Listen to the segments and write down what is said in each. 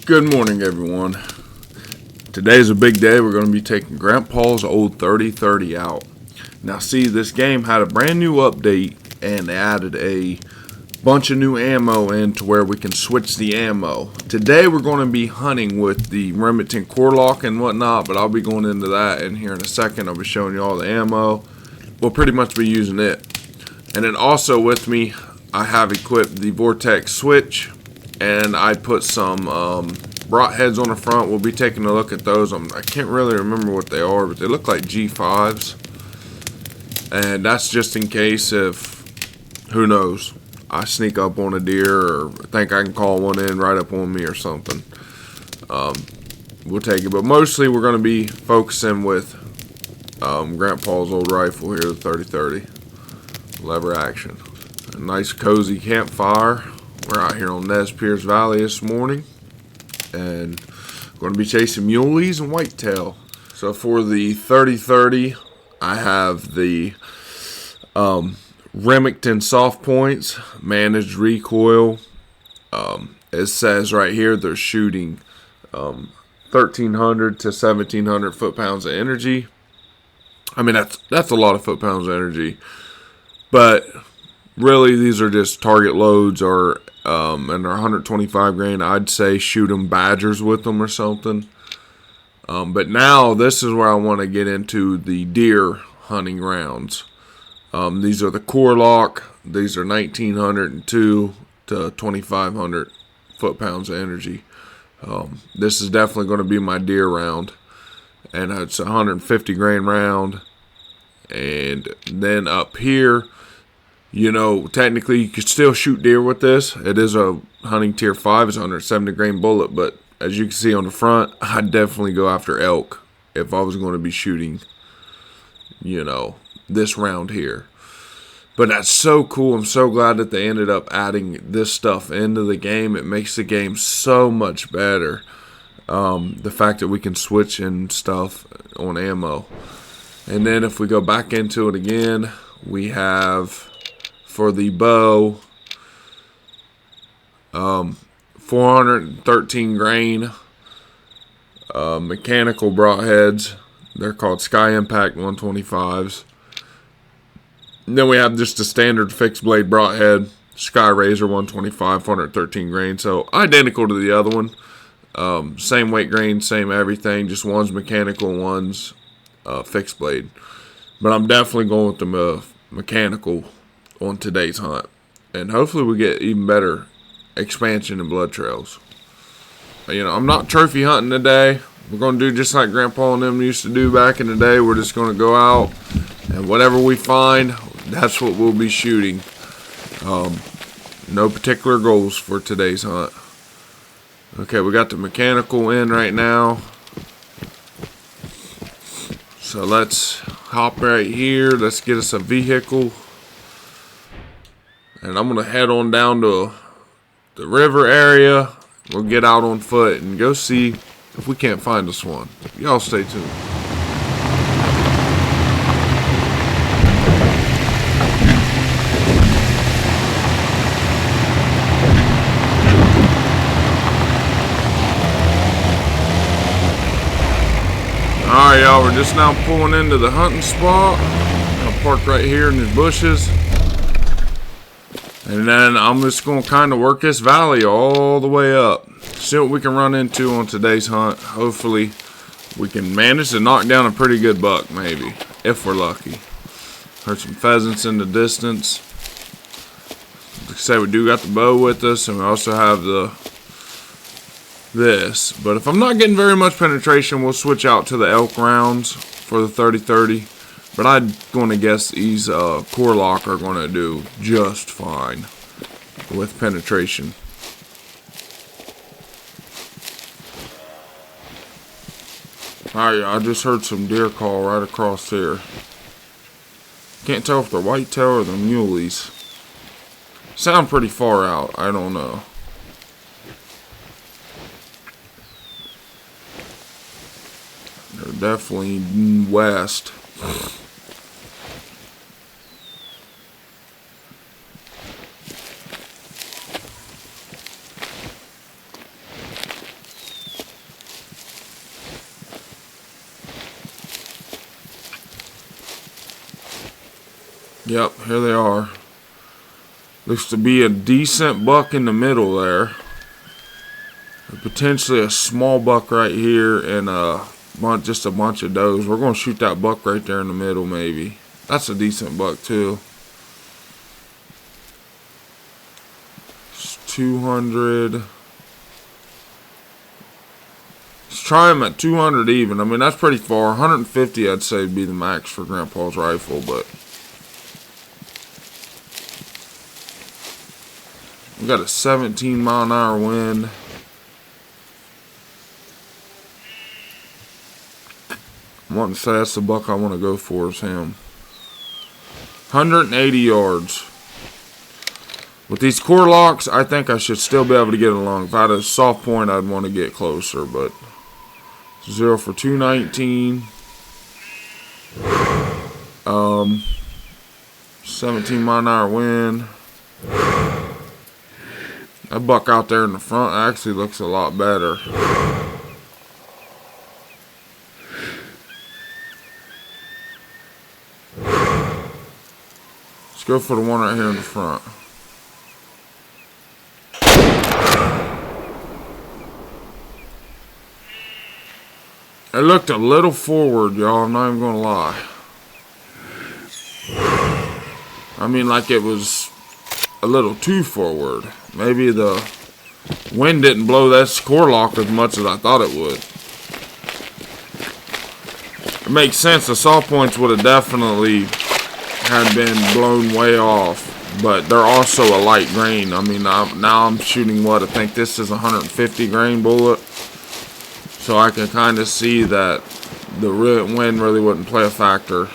Good morning, everyone. Today's a big day. We're going to be taking Grandpa's old 30-30 out. Now, see, this game had a brand new update, and they added a bunch of new ammo in to where we can switch the ammo. Today, we're going to be hunting with the Remington core lock and whatnot, but I'll be going into that in here in a second. I'll be showing you all the ammo. We'll pretty much be using it. And then also with me, I have equipped the Vortex switch, and I put some brought heads on the front. We'll be taking a look at those. I can't really remember what they are, but they look like G5s. And that's just in case if, who knows, I sneak up on a deer or think I can call one in right up on me or something. We'll take it. But mostly we're going to be focusing with Grandpa's old rifle here, the 30-30. Lever action. A nice cozy campfire. We're out here on Nez Perce Valley this morning, and going to be chasing muleys and whitetail. So for the 30-30, I have the Remington soft points, managed recoil. It says right here they're shooting 1,300 to 1,700 foot-pounds of energy. I mean, that's a lot of foot-pounds of energy, but really these are just target loads, or and they're 125 grain. I'd say shoot them badgers with them or something. But now this is where I want to get into the deer hunting rounds. These are the core lock. These are 1,902 to 2,500 foot-pounds of energy. This is definitely going to be my deer round, and it's a 150 grain round. And then up here, you know, technically you could still shoot deer with this. It is a hunting tier 5. It's a 170 grain bullet, but as you can see on the front, I'd definitely go after elk if I was going to be shooting, you know, this round here. But that's so cool. I'm so glad that they ended up adding this stuff into the game. It makes the game so much better. The fact that we can switch and stuff on ammo. And then if we go back into it again, we have, for the bow, 413 grain mechanical broadheads. They're called Sky Impact 125s. And then we have just a standard fixed blade broadhead, Sky Razor 125, 413 grain. So identical to the other one. Same weight grain, same everything. Just one's mechanical, one's fixed blade. But I'm definitely going with the mechanical on today's hunt, and hopefully we get even better expansion in blood trails. You know, I'm not trophy hunting today. We're going to do just like Grandpa and them used to do back in the day. We're just going to go out, and whatever we find, that's what we'll be shooting. No particular goals for today's hunt. Okay, we got the mechanical in right now, so let's hop right here. Let's get us a vehicle. And I'm going to head on down to the river area. We'll get out on foot and go see if we can't find us one. Y'all stay tuned. Alright, y'all, we're just now pulling into the hunting spot. I'll park right here in the bushes. And then I'm just going to kind of work this valley all the way up. See what we can run into on today's hunt. Hopefully we can manage to knock down a pretty good buck, maybe, if we're lucky. Heard some pheasants in the distance. Like I say, we do got the bow with us, and we also have this. But if I'm not getting very much penetration, we'll switch out to the elk rounds for the 30-30. But I'm going to guess these core lock are going to do just fine with penetration. Alright, I just heard some deer call right across here. Can't tell if they're whitetail or they're muleys. Sound pretty far out, I don't know. They're definitely west. Yep, here they are. Looks to be a decent buck in the middle there. Potentially a small buck right here and just a bunch of does. We're going to shoot that buck right there in the middle maybe. That's a decent buck too. It's 200. Let's try him at 200 even. I mean, that's pretty far. 150 I'd say would be the max for Grandpa's rifle, but we got a 17-mile-an-hour wind. I'm wanting to say that's the buck I want to go for is him. 180 yards. With these core locks, I think I should still be able to get along. If I had a soft point, I'd want to get closer, but 0 for 219. 17-mile-an-hour wind. That buck out there in the front actually looks a lot better. Let's go for the one right here in the front. It looked a little forward, y'all. I'm not even gonna lie. I mean, like it was a little too forward. Maybe the wind didn't blow that core lock as much as I thought it would. It makes sense. The saw points would have definitely had been blown way off, but they're also a light grain. I mean, now I'm shooting what I think this is a 150 grain bullet, so I can kind of see that the wind really wouldn't play a factor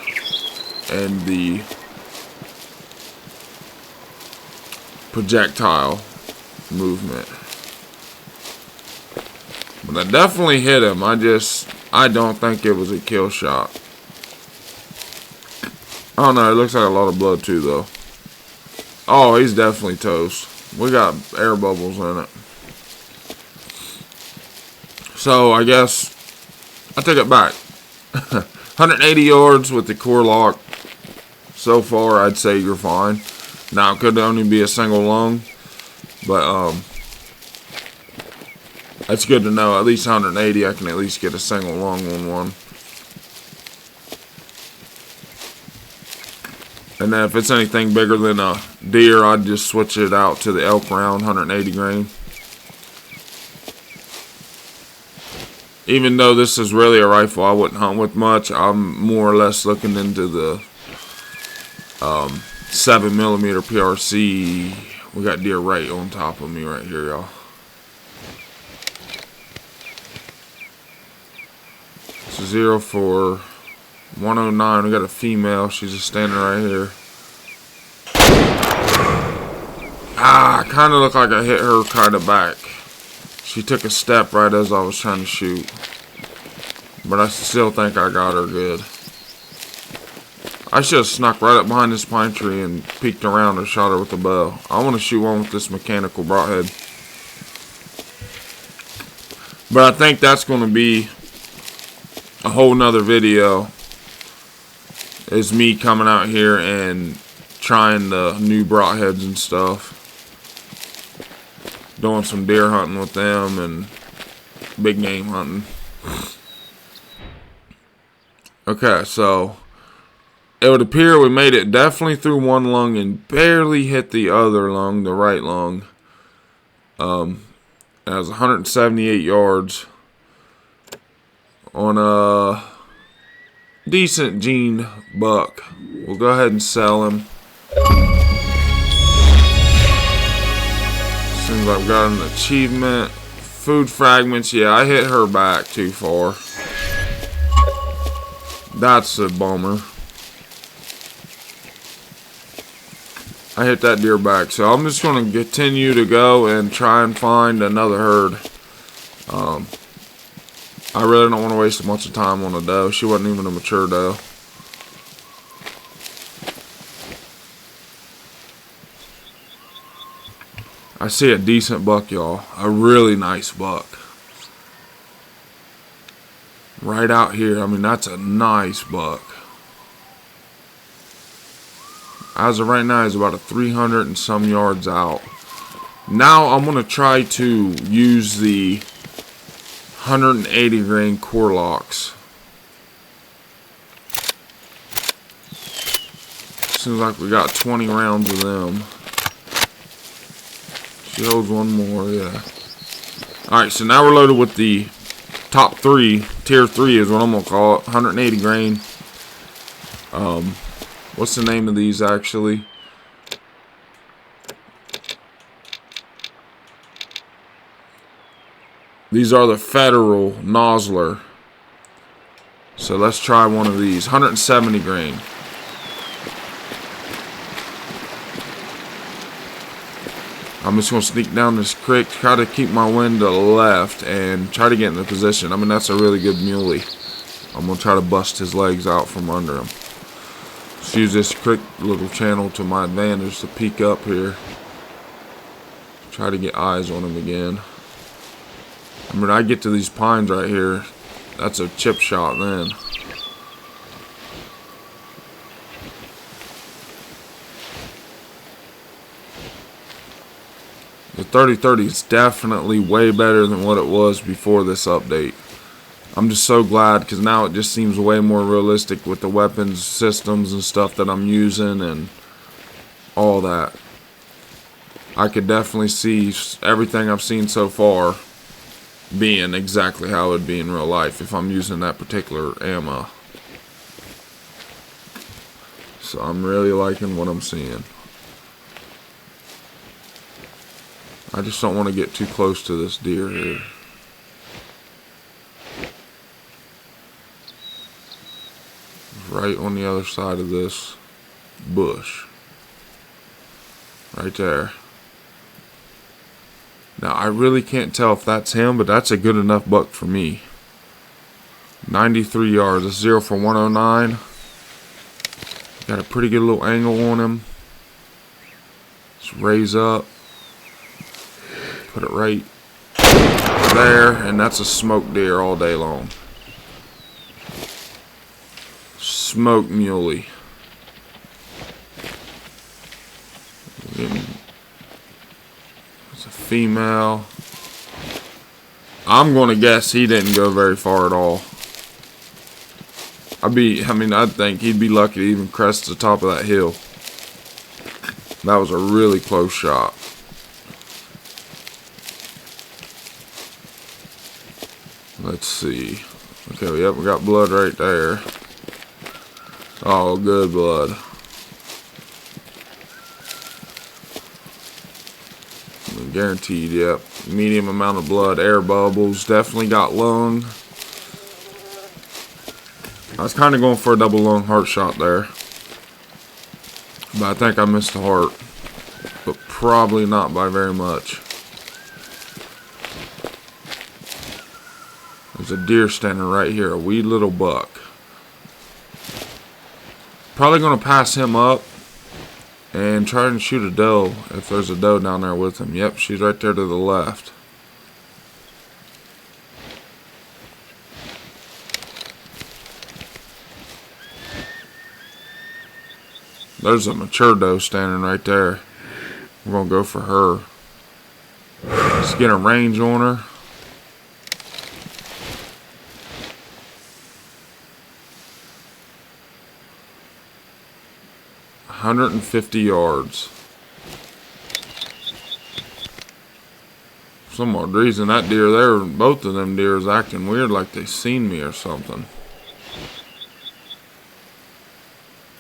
in the projectile movement. But I definitely hit him. I don't think it was a kill shot. I don't know, it looks like a lot of blood too though. Oh, he's definitely toast. We got air bubbles in it. So I guess I take it back. 180 yards with the core lock. So far I'd say you're fine. Now it could only be a single lung, but that's good to know. At least 180 I can at least get a single lung on one. And then if it's anything bigger than a deer, I'd just switch it out to the elk round, 180 grain. Even though this is really a rifle I wouldn't hunt with much, I'm more or less looking into the 7mm PRC. We got deer right on top of me right here, y'all. It's a 0 for 109. We got a female. She's just standing right here. Ah, kind of looked like I hit her kind of back. She took a step right as I was trying to shoot. But I still think I got her good. I should have snuck right up behind this pine tree and peeked around and shot her with a bow. I want to shoot one with this mechanical broadhead. But I think that's going to be a whole nother video. Is me coming out here and trying the new broadheads and stuff. Doing some deer hunting with them and big game hunting. Okay, so it would appear we made it definitely through one lung and barely hit the other lung, the right lung. That was 178 yards on a decent gene buck. We'll go ahead and sell him. Seems like I've got an achievement. Food fragments. Yeah, I hit her back too far. That's a bummer. I hit that deer back. So I'm just going to continue to go and try and find another herd. I really don't want to waste a bunch of time on a doe. She wasn't even a mature doe. I see a decent buck, y'all. A really nice buck. Right out here. I mean, that's a nice buck. As of right now, he's about a 300 and some yards out. Now I'm going to try to use the 180 grain core locks. Seems like we got 20 rounds of them. She holds one more, yeah. Alright, so now we're loaded with the top 3. Tier 3 is what I'm going to call it. 180 grain. What's the name of these actually? These are the Federal Nozzler. So let's try one of these. 170 grain. I'm just going to sneak down this creek, try to keep my wind to the left, and try to get in the position. I mean, that's a really good muley. I'm going to try to bust his legs out from under him. Let's use this creek little channel to my advantage to peek up here. Try to get eyes on him again. I mean, I get to these pines right here, that's a chip shot then. The 30-30 is definitely way better than what it was before this update. I'm just so glad because now it just seems way more realistic with the weapons systems and stuff that I'm using and all that. I could definitely see everything I've seen so far being exactly how it would be in real life if I'm using that particular ammo. So I'm really liking what I'm seeing. I just don't want to get too close to this deer here. Right on the other side of this bush. Right there. Now I really can't tell if that's him, but that's a good enough buck for me. 93 yards. That's 0 for 109. Got a pretty good little angle on him. Let's raise up. Put it right there, and that's a smoked deer all day long. Smoked muley. It's a female. I'm gonna guess he didn't go very far at all. I'd think he'd be lucky to even crest the top of that hill. That was a really close shot. Let's see. Okay, yep, we got blood right there. Oh, good blood. Guaranteed, yep. Medium amount of blood, air bubbles. Definitely got lung. I was kind of going for a double lung heart shot there. But I think I missed the heart. But probably not by very much. There's a deer standing right here, a wee little buck. Probably going to pass him up and try and shoot a doe if there's a doe down there with him. Yep, she's right there to the left. There's a mature doe standing right there. We're going to go for her. Let's get a range on her. $150 yards. For some odd reason, that deer there, both of them deer is acting weird like they seen me or something.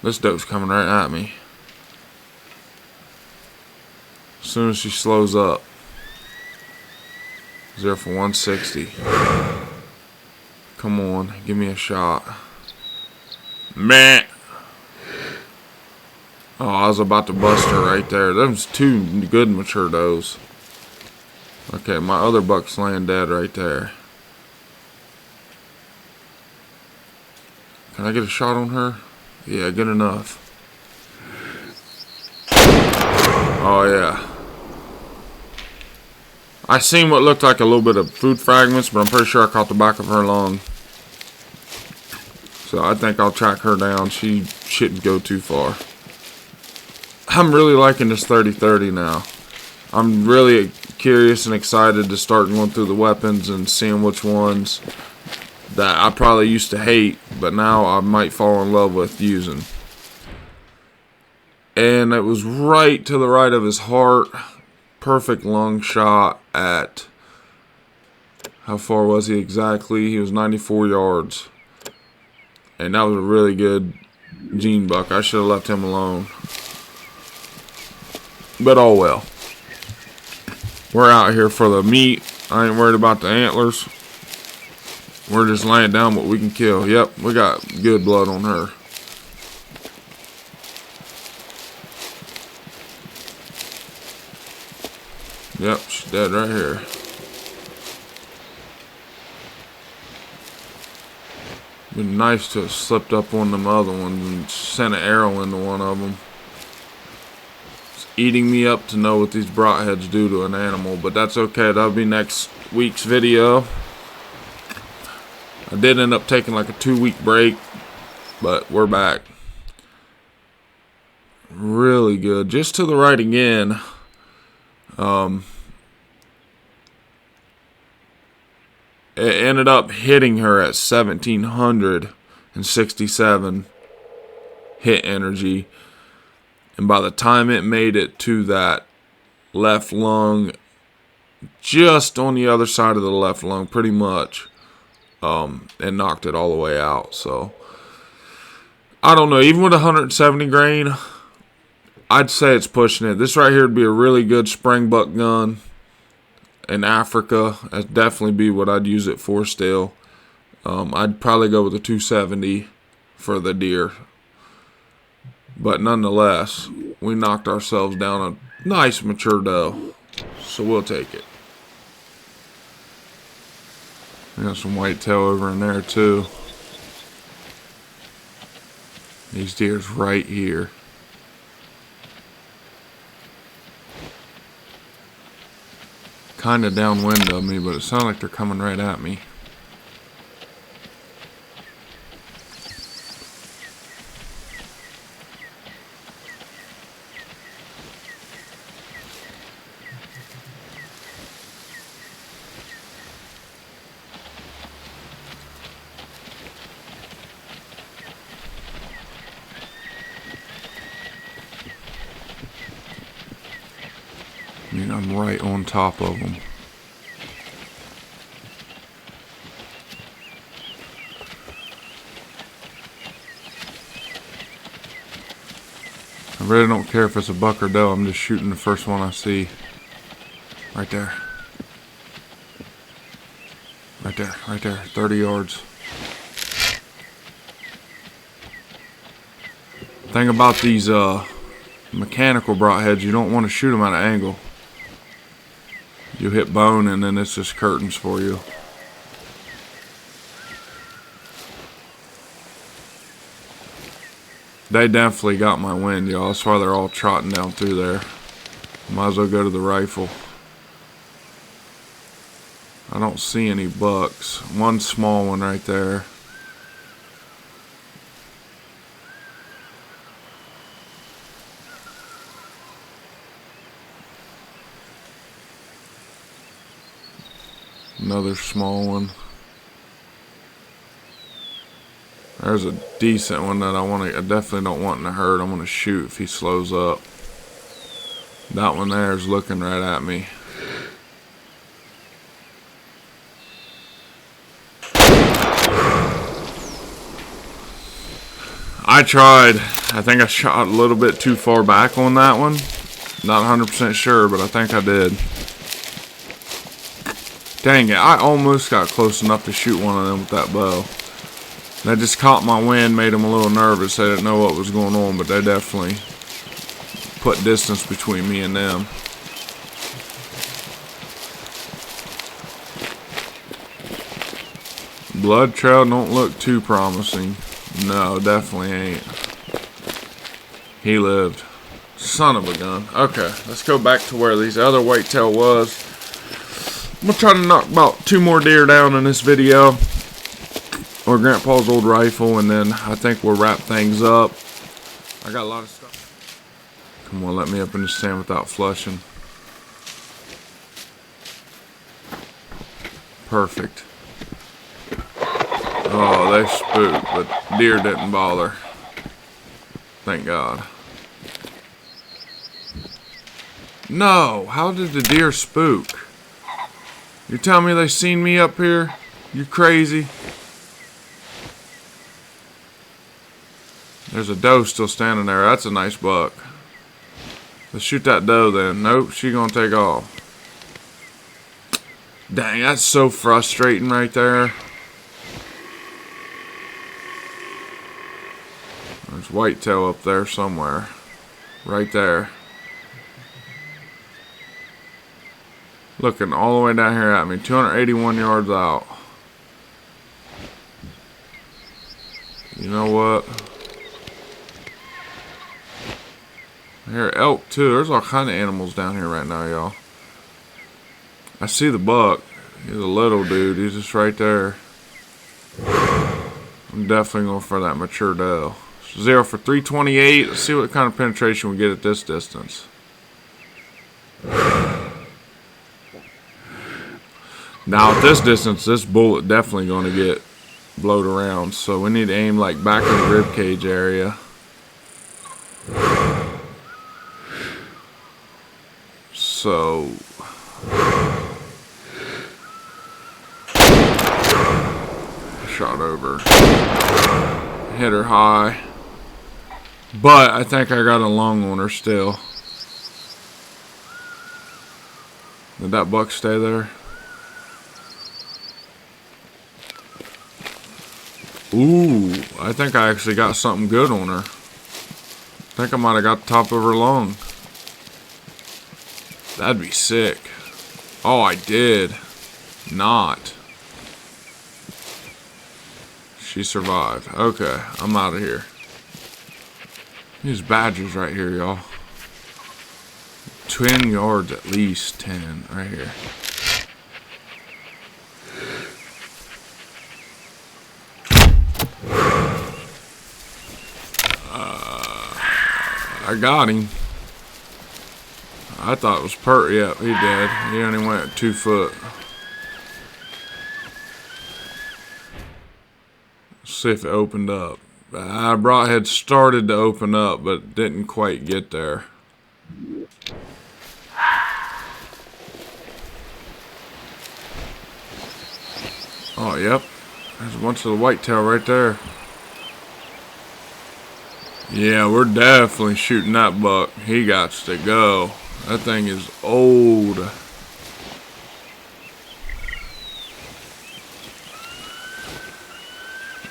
This doe's coming right at me. As soon as she slows up. 0 for 160. Come on, give me a shot. Meh. Oh, I was about to bust her right there. Them's two good mature does. Okay, my other buck's laying dead right there. Can I get a shot on her? Yeah, good enough. Oh, yeah. I seen what looked like a little bit of food fragments, but I'm pretty sure I caught the back of her lung. So I think I'll track her down. She shouldn't go too far. I'm really liking this 30-30 now. I'm really curious and excited to start going through the weapons and seeing which ones that I probably used to hate, but now I might fall in love with using. And it was right to the right of his heart. Perfect lung shot at, how far was he exactly? He was 94 yards. And that was a really good gene buck. I should have left him alone. But oh well. We're out here for the meat. I ain't worried about the antlers. We're just laying down what we can kill. Yep, we got good blood on her. Yep, she's dead right here. Been nice to have slipped up on them other ones and sent an arrow into one of them. It's eating me up to know what these broadheads do to an animal, but that's okay. That'll be next week's video. I did end up taking like a 2-week break, but we're back. Really good. Just to the right again. It ended up hitting her at 1,767 hit energy. And by the time it made it to that left lung, just on the other side of the left lung, pretty much, it knocked it all the way out. So, I don't know. Even with 170 grain, I'd say it's pushing it. This right here would be a really good spring buck gun. In Africa, that'd definitely be what I'd use it for still. I'd probably go with the 270 for the deer. But nonetheless, we knocked ourselves down a nice mature doe. So we'll take it. We got some whitetail over in there too. These deer's right here. Kind of downwind of me, but it sounds like they're coming right at me. I mean, I'm right on top of them. I really don't care if it's a buck or doe. I'm just shooting the first one I see. Right there. Right there, right there. 30 yards. Thing about these mechanical broadheads, you don't want to shoot them at an angle. You hit bone and then it's just curtains for you. They definitely got my wind, y'all. That's why they're all trotting down through there. Might as well go to the rifle. I don't see any bucks. One small one right there. Another small one. There's a decent one that I definitely don't want in a herd. I'm going to shoot if he slows up. That one there is looking right at me. I tried. I think I shot a little bit too far back on that one. Not 100% sure, but I think I did. Dang it, I almost got close enough to shoot one of them with that bow. That just caught my wind, made them a little nervous. They didn't know what was going on, but they definitely put distance between me and them. Blood trail don't look too promising. No, definitely ain't. He lived. Son of a gun. Okay, let's go back to where these other whitetail was. I'm going to try to knock about 2 more deer down in this video. Or Grandpa's old rifle, and then I think we'll wrap things up. I got a lot of stuff. Come on, let me up in the stand without flushing. Perfect. Oh, they spooked, but deer didn't bother. Thank God. No, how did the deer spook? You telling me they seen me up here? You crazy? There's a doe still standing there. That's a nice buck. Let's shoot that doe then. Nope, she gonna take off. Dang, that's so frustrating right there. There's whitetail up there somewhere. Right there. Looking all the way down here at me. 281 yards out. You know what? I hear elk too. There's all kind of animals down here right now, y'all. I see the buck. He's a little dude. He's just right there. I'm definitely going for that mature doe. 0 for 328. Let's see what kind of penetration we get at this distance. Now at this distance, this bullet definitely going to get blowed around. So we need to aim like back in the rib cage area. So shot over. Hit her high. But I think I got a lung on her still. Did that buck stay there? Ooh, I think I actually got something good on her. I think I might have got the top of her lung. That'd be sick. Oh, I did. Not. She survived. Okay, I'm out of here. These badgers right here, y'all. 10 yards at least. 10 right here. I got him. I thought it was Yep, he did. He only went 2 foot. Let's see if it opened up. Broadhead started to open up, but didn't quite get there. Oh, yep. There's a bunch of the whitetail right there. Yeah, we're definitely shooting that buck. He got to go. That thing is old.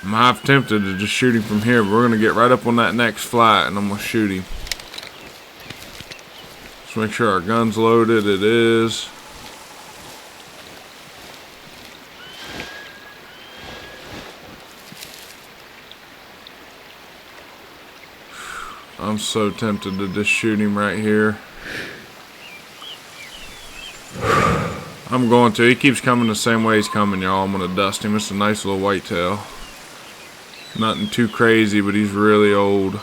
I'm half tempted to just shoot him from here, but we're going to get right up on that next flat and I'm going to shoot him. Let's make sure our gun's loaded. It is. I'm so tempted to just shoot him right here. I'm going to. He keeps coming the same way he's coming, y'all. I'm going to dust him. It's a nice little whitetail. Nothing too crazy, but he's really old.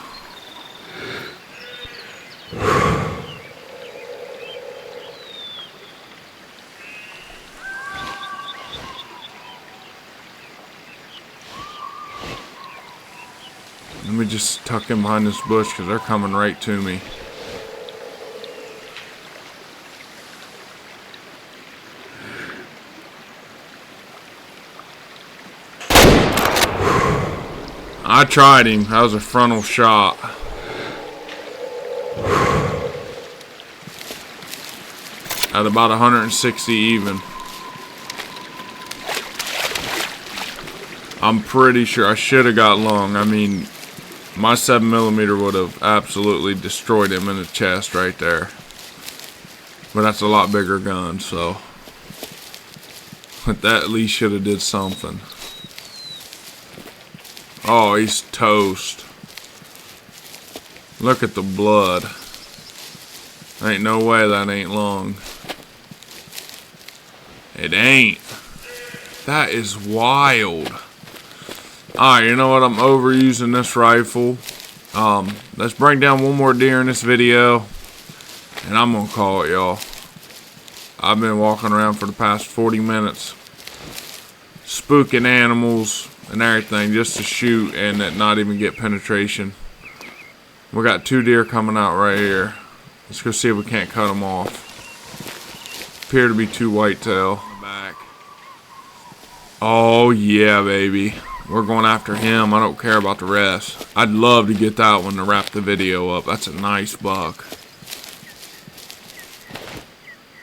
Let me just tuck him behind this bush because they're coming right to me. I tried him. That was a frontal shot. At about 160 even. I'm pretty sure I should have got lung. I mean, my 7mm would have absolutely destroyed him in the chest right there. But that's a lot bigger gun, so. But that at least should have did something. Oh, he's toast. Look at the blood. Ain't no way that ain't lung. It ain't. That is wild. Alright, you know what? I'm overusing this rifle. Let's bring down one more deer in this video, and I'm gonna call it, y'all. I've been walking around for the past 40 minutes, spooking animals and everything just to shoot and not even get penetration. We got 2 deer coming out right here. Let's go see if we can't cut them off. Appear to be 2 whitetail. Back. Oh yeah, baby. We're going after him. I don't care about the rest. I'd love to get that one to wrap the video up. That's a nice buck.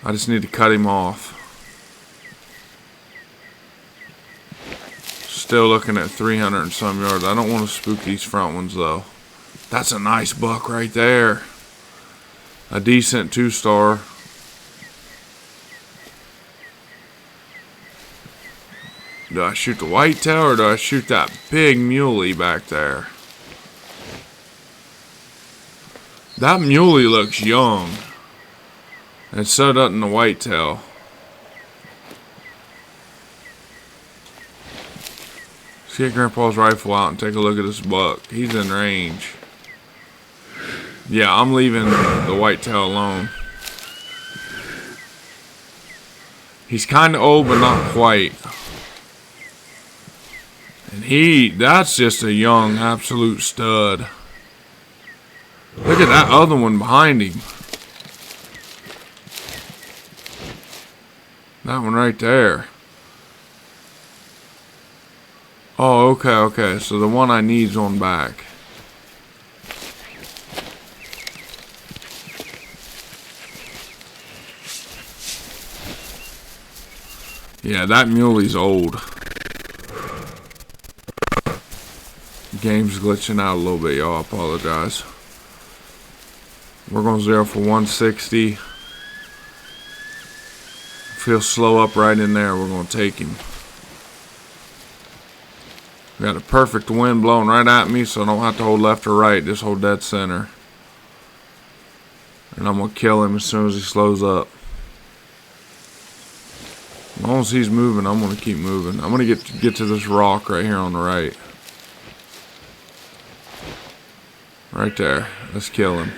I just need to cut him off. Still looking at 300 and some yards. I don't want to spook these front ones though. That's a nice buck right there. A decent 2-star. Do I shoot the whitetail or do I shoot that big muley back there? That muley looks young. And so doesn't the whitetail. Let's get Grandpa's rifle out and take a look at this buck. He's in range. Yeah, I'm leaving the whitetail alone. He's kind of old, but not quite. And that's just a young, absolute stud. Look at that other one behind him. That one right there. Oh, okay. So the one I need's on back. Yeah, that muley's old. Game's glitching out a little bit, y'all. I apologize. We're going 0 for 160. If he'll slow up right in there, we're going to take him. Got a perfect wind blowing right at me, so I don't have to hold left or right. Just hold dead center. And I'm going to kill him as soon as he slows up. As long as he's moving, I'm going to keep moving. I'm going to get to this rock right here on the right. Right there. Let's kill him.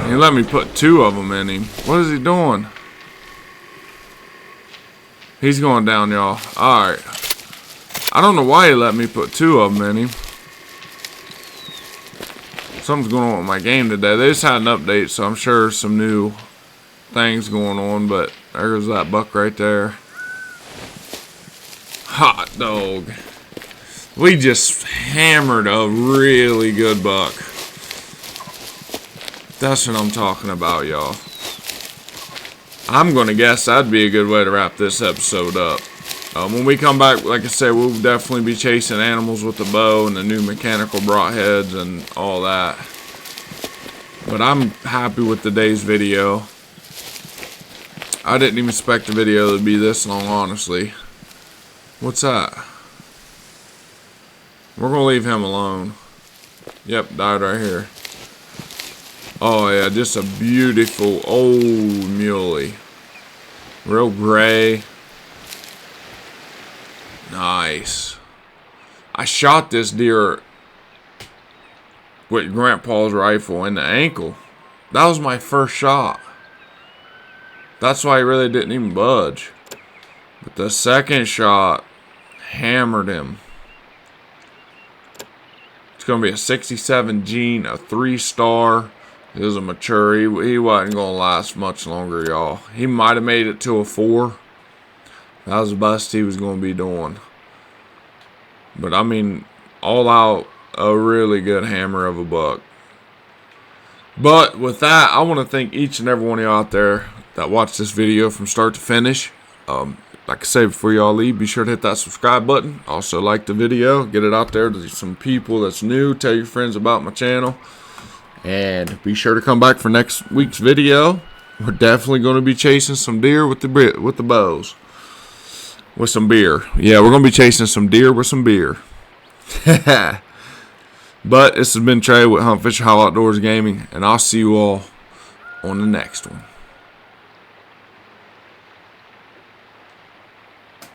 He let me put 2 of them in him. What is he doing? He's going down, y'all. Alright. I don't know why he let me put 2 of them in him. Something's going on with my game today. They just had an update, so I'm sure some new things going on, but there's that buck right there. Hot dog. We just hammered a really good buck. That's what I'm talking about, y'all. I'm going to guess that'd be a good way to wrap this episode up. When we come back, like I said, we'll definitely be chasing animals with the bow and the new mechanical broadheads and all that. But I'm happy with today's video. I didn't even expect the video to be this long, honestly. What's that? We're going to leave him alone. Yep, died right here. Oh yeah, just a beautiful old muley. Real gray. Nice. I shot this deer with Grandpa's rifle in the ankle. That was my first shot. That's why he really didn't even budge. But the second shot hammered him. It's going to be a 67 gene, a 3-star. It was a mature. He wasn't going to last much longer, y'all. He might have made it to a 4. That was the best he was going to be doing. But I mean, all out, a really good hammer of a buck. But with that, I want to thank each and every one of y'all out there that watched this video from start to finish. Like I say, before y'all leave, be sure to hit that subscribe button. Also like the video, get it out there to some people that's new. Tell your friends about my channel. And be sure to come back for next week's video. We're definitely going to be chasing some deer with the bows. With some beer. Yeah, we're going to be chasing some deer with some beer. But this has been Trey with Hunt Fish Hall Outdoors Gaming. And I'll see you all on the next one.